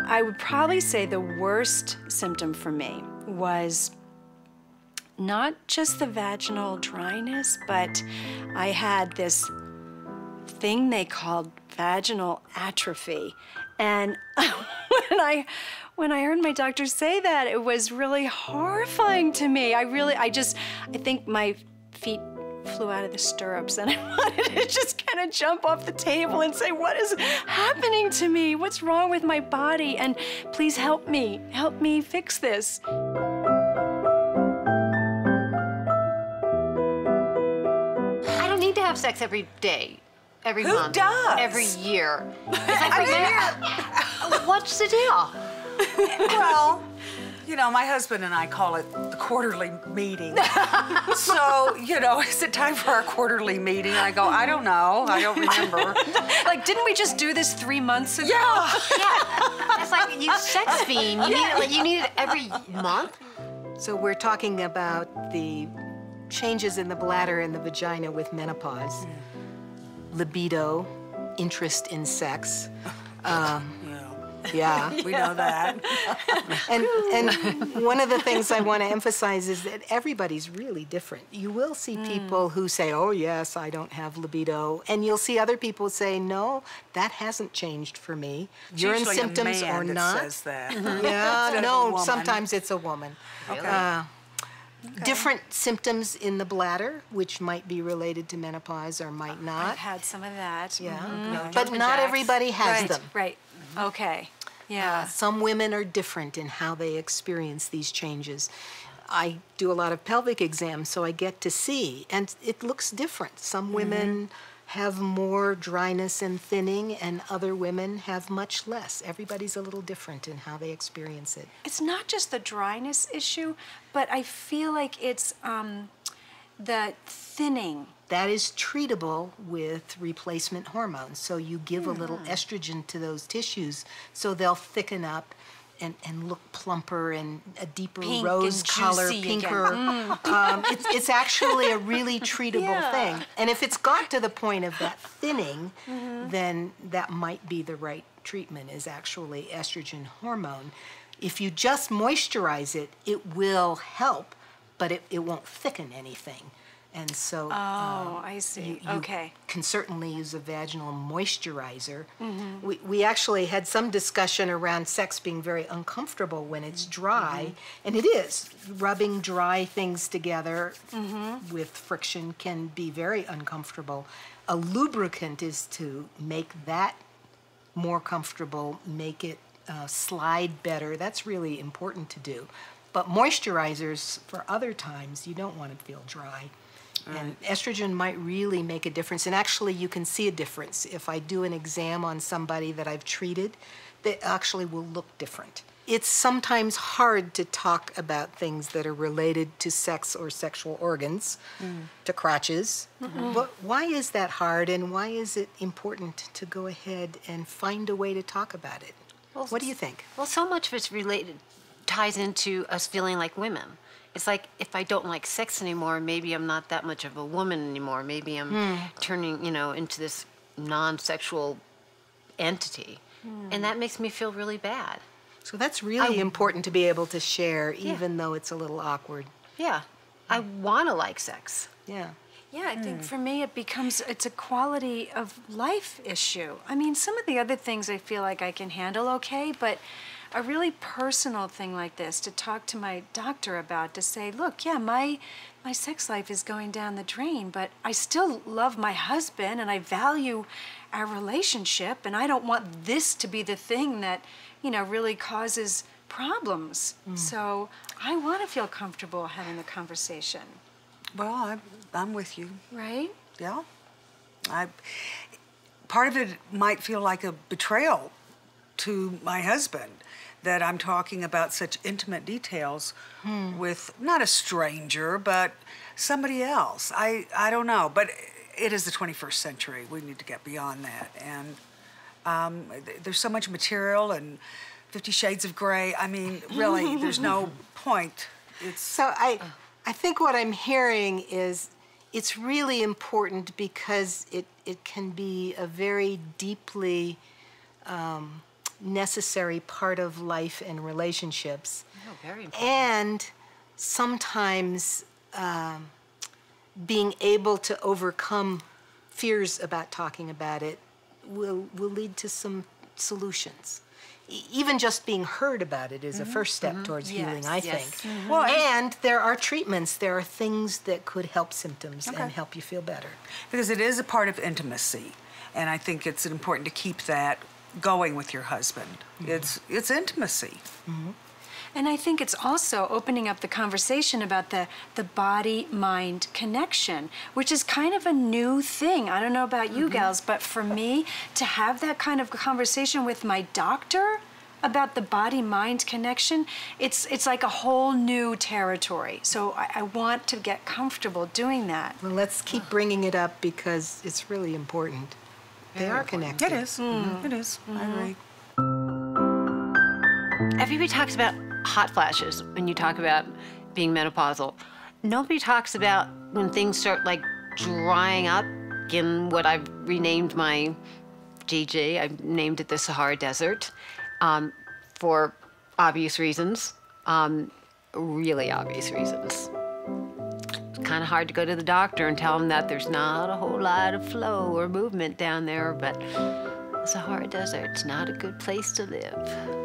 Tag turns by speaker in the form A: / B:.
A: I would probably say the worst symptom for me was not just the vaginal dryness, but I had this thing they called vaginal atrophy. And when I heard my doctor say that, it was really horrifying to me. I think my feet flew out of the stirrups and I wanted to just kind of jump off the table and say, what is happening to me? What's wrong with my body? And please help me fix this.
B: I don't need to have sex every day, every month.
C: Who does?
B: Every year. It's like, what's the deal?
C: Well, you know, my husband and I call it the quarterly meeting. So, you know, is it time for our quarterly meeting? I go, I don't know. I don't remember.
A: Like, didn't we just do this 3 months ago?
C: Yeah.
B: Yeah. It's like you sex fiend. You need it every month.
D: So we're talking about the changes in the bladder and the vagina with menopause, libido, interest in sex. Yeah,
C: we know that.
D: And one of the things I want to emphasize is that everybody's really different. You will see people who say, oh yes, I don't have libido. And you'll see other people say, no, that hasn't changed for me. Urine
C: usually
D: symptoms
C: a man
D: or
C: that
D: not.
C: says that.
D: Yeah,
C: Instead of a
D: no,
C: woman.
D: sometimes it's a woman.
C: Okay.
D: Different symptoms in the bladder, which might be related to menopause or might not.
A: I've had some of that.
D: Yeah, but not everybody has them.
A: Right. Okay. Yeah.
D: Some women are different in how they experience these changes. I do a lot of pelvic exams, so I get to see, and it looks different. Some women have more dryness and thinning, and other women have much less. Everybody's a little different in how they experience it.
A: It's not just the dryness issue, but I feel like it's the thinning.
D: That is treatable with replacement hormones. So you give a little estrogen to those tissues so they'll thicken up and look plumper and a deeper
A: Pink
D: rose
A: and
D: color,
A: juicy
D: pinker. It's actually a really treatable thing. And if it's got to the point of that thinning, then that might be the right treatment, is actually estrogen hormone. If you just moisturize it, it will help, but it won't thicken anything. And so
A: I see.
D: you can certainly use a vaginal moisturizer. We actually had some discussion around sex being very uncomfortable when it's dry, and it is. Rubbing dry things together with friction can be very uncomfortable. A lubricant is to make that more comfortable, make it slide better. That's really important to do. But moisturizers, for other times, you don't want to feel dry. And estrogen might really make a difference. And actually, you can see a difference. If I do an exam on somebody that I've treated, they actually will look different. It's sometimes hard to talk about things that are related to sex or sexual organs, to crotches. But why is that hard, and why is it important to go ahead and find a way to talk about it? Well, what do you think?
B: Well, so much of it's ties into us feeling like women. It's like, if I don't like sex anymore, maybe I'm not that much of a woman anymore. Maybe I'm turning, into this non-sexual entity. And that makes me feel really bad.
D: So that's really important to be able to share, even though it's a little awkward.
B: Yeah. I want to like sex.
D: Yeah.
A: Yeah, I think for me it's a quality of life issue. I mean, some of the other things I feel like I can handle okay, but a really personal thing like this, to talk to my doctor about, to say, look, yeah, my sex life is going down the drain, but I still love my husband and I value our relationship, and I don't want this to be the thing that, really causes problems. So I want to feel comfortable having the conversation.
C: Well, I'm with you.
A: Right?
C: Yeah. Part of it might feel like a betrayal to my husband, that I'm talking about such intimate details with not a stranger, but somebody else. I don't know, but it is the 21st century. We need to get beyond that. And there's so much material and 50 Shades of Grey. I mean, really, there's no point.
D: So I think what I'm hearing is it's really important because it can be a very deeply necessary part of life and relationships.
B: Oh, very important.
D: And sometimes being able to overcome fears about talking about it will lead to some solutions. Even just being heard about it is a first step towards healing, I think.
C: Well,
D: And there are treatments, there are things that could help symptoms and help you feel better.
C: because it is a part of intimacy, and I think it's important to keep that going with your husband. It's intimacy.
A: And I think it's also opening up the conversation about the body-mind connection, which is kind of a new thing. I don't know about you gals, but for me, to have that kind of conversation with my doctor about the body-mind connection, it's like a whole new territory. So I want to get comfortable doing that.
D: Well, let's keep bringing it up because it's really important. They are connected.
C: It is. It is. I agree.
B: Everybody talks about hot flashes when you talk about being menopausal. Nobody talks about when things start like drying up in what I've renamed my GG. I've named it the Sahara Desert for obvious reasons, really obvious reasons. It's kind of hard to go to the doctor and tell them that there's not a whole lot of flow or movement down there, but the Sahara Desert's not a good place to live.